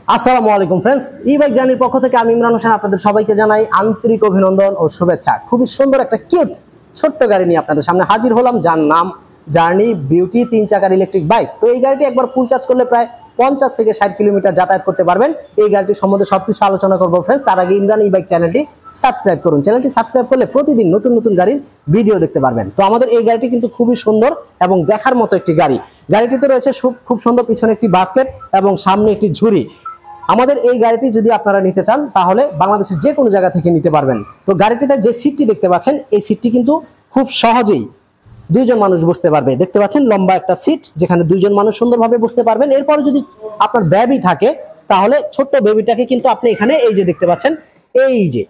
আসসালামু আলাইকুম ফ্রেন্ডস, ই বাইক জার্নির পক্ষ থেকে আমি ইমরান হোসেন আপনাদের সবাইকে জানাই আন্তরিক অভিনন্দন ও শুভেচ্ছা। খুবই সুন্দর একটা কিউট ছোট্ট গাড়ি নিয়ে আপনাদের সামনে হাজির হলাম, যার নাম জার্নি বিউটি 3 চাকার ইলেকট্রিক বাইক। তো এই গাড়িটি একবার ফুল চার্জ করলে প্রায় 50 থেকে 60 কিলোমিটার যাতায়াত করতে পারবেন। এই গাড়িটির সম্বন্ধে সবকিছু আলোচনা করবো ফ্রেন্ডস। তার আগে ইমরান ই বাইক চ্যানেলটি সাবস্ক্রাইব করুন। চ্যানেলটি সাবস্ক্রাইব করলে প্রতিদিন নতুন নতুন গাড়ির ভিডিও দেখতে পারবেন। তো আমাদের এই গাড়িটি কিন্তু খুবই সুন্দর এবং দেখার মতো একটি গাড়ি। গাড়িটিতে রয়েছে খুব সুন্দর পিছনে একটি বাস্কেট এবং সামনে একটি ঝুড়ি। আমাদের এই গাড়িটি যদি আপনারা নিতে চান তাহলে বাংলাদেশের যে কোনো জায়গা থেকে নিতে পারবেন। তো গাড়িটিতে যে সিটটি দেখতে পাচ্ছেন, এই সিটটি কিন্তু খুব সহজেই দুইজন মানুষ বসতে পারবে। দেখতে পাচ্ছেন লম্বা একটা সিট, যেখানে দুইজন মানুষ সুন্দরভাবে বসতে পারবেন। এরপরে যদি আপনার বেবি থাকে তাহলে ছোট্ট বেবিটাকে কিন্তু আপনি এখানে এই যে দেখতে পাচ্ছেন, এই যে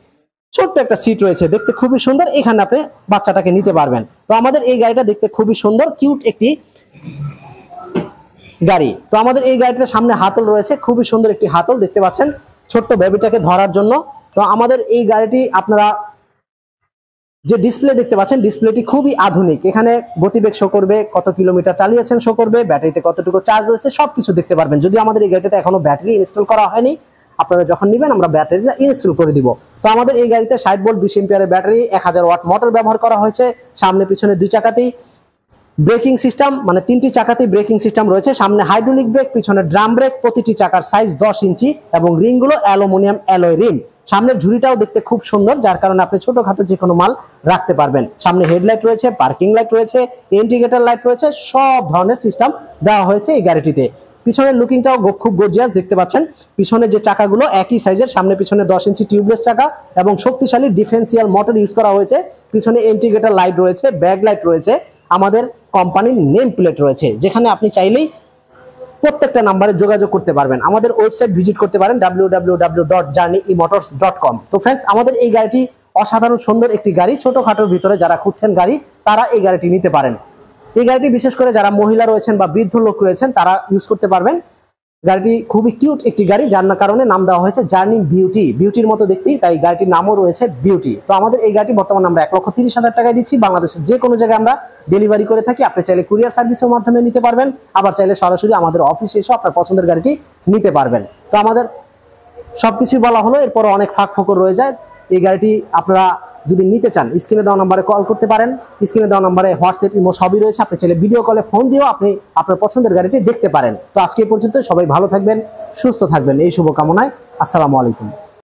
ছোট্ট একটা সিট রয়েছে, দেখতে খুবই সুন্দর, এখানে আপনি বাচ্চাটাকে নিতে পারবেন। তো আমাদের এই গাড়িটা দেখতে খুবই সুন্দর কিউট একটি গাড়ি। তো আমাদের এই গাড়িটার সামনে হাতল রয়েছে, খুবই সুন্দর একটি হাতল দেখতে পাচ্ছেন ছোট্ট বেবিটাকে ধরার জন্য। তো আমাদের এই গাড়িটি আপনারা যে ডিসপ্লে দেখতে পাচ্ছেন, ডিসপ্লেটি খুবই আধুনিক। এখানে গতিবেগ শো করবে, কত কিলোমিটার চালিয়েছেন শো করবে, ব্যাটারিতে কতটুকু চার্জ রয়েছে সবকিছু দেখতে পারবেন। যদি আমাদের এই গাড়িটাতে এখনো ব্যাটারি ইনস্টল করা হয়নি, আপনারা যখন নেবেন আমরা ব্যাটারিটা ইনস্টল করে দিব। তো আমাদের এই গাড়িতে 60 ভোল্ট 20 এম্পিয়ারের ব্যাটারি, 1000 ওয়াট মোটর ব্যবহার করা হয়েছে। সামনে পিছনে দুই চাকাতেই ব্রেকিং সিস্টেম, মানে 3টি চাকাতেই ব্রেকিং সিস্টেম রয়েছে। সামনে হাইড্রোলিক ব্রেক, পিছনে ড্রাম ব্রেক, প্রতিটি চাকার সাইজ 10 ইঞ্চি এবং রিংগুলো অ্যালুমিনিয়াম অ্যালয় রিং। সামনের ঝুড়িটাও দেখতে খুব সুন্দর, যার কারণে আপনি ছোটখাটো যে কোনো মাল রাখতে পারবেন। সামনে হেডলাইট রয়েছে, পার্কিং লাইট রয়েছে, ইন্ডিকেটর লাইট রয়েছে, সব ধরনের সিস্টেম দেওয়া হয়েছে এই গাড়িটিতে। পিছনের লুকিংটাও খুব গর্জিয়াস দেখতে পাচ্ছেন। পিছনে যে চাকাগুলো একই সাইজের, সামনে পিছনে 10 ইঞ্চি টিউবলেস চাকা এবং শক্তিশালী ডিফেন্সিয়াল মোটর ইউজ করা হয়েছে। পিছনে ইন্ডিকেটর লাইট রয়েছে, ব্যাক লাইট রয়েছে, আমাদের কোম্পানির নেম প্লেট রয়েছে, যেখানে আপনি চাইলেই প্রত্যেকটা নাম্বারে যোগাযোগ করতে পারবেন। আমাদের ওয়েবসাইট ভিজিট করতে পারেন www.journeymotors.com। তো ফ্রেন্ডস, আমাদের এই গাড়িটি অসাধারণ সুন্দর একটি গাড়ি। ছোটখাটোর ভিতরে যারা খুঁজছেন গাড়ি, তারা এই গাড়িটি নিতে পারেন। এই গাড়িটি বিশেষ করে যারা মহিলা রয়েছেন বা বৃদ্ধ লোক রয়েছেন তারা ইউজ করতে পারবেন। গাড়িটি খুবই কিউট একটি গাড়ি, যার কারণে নাম দেওয়া হয়েছে জার্নি বিউটি। বিউটির মতো দেখতেই, তাই গাড়িটির নামও রয়েছে বিউটি। তো আমাদের এই গাড়িটি বর্তমানে আমরা 1,30,000 টাকায় দিচ্ছি। বাংলাদেশের যে কোনো জায়গায় আমরা ডেলিভারি করে থাকি। আপনি চাইলে কুরিয়ার সার্ভিসের মাধ্যমে নিতে পারবেন, আবার চাইলে সরাসরি আমাদের অফিসে এসে আপনার পছন্দের গাড়িটি নিতে পারবেন। তো আমাদের সবকিছু বলা হলো, এরপর অনেক ফাঁক ফোকর রয়ে যায়। এই গাড়িটি আপনারা যদি নিতে চান স্ক্রিনে দেওয়া নাম্বারে কল করতে পারেন। স্ক্রিনে দেওয়া নাম্বারে হোয়াটসঅ্যাপ, ইমো সবই রয়েছে। আপনি চাইলে ভিডিও কলে ফোন দিয়েও আপনি আপনার পছন্দের গাড়িটি দেখতে পারেন। তো আজকে পর্যন্ত সবাই ভালো থাকবেন, সুস্থ থাকবেন, এই শুভকামনায়। আসসালামু আলাইকুম।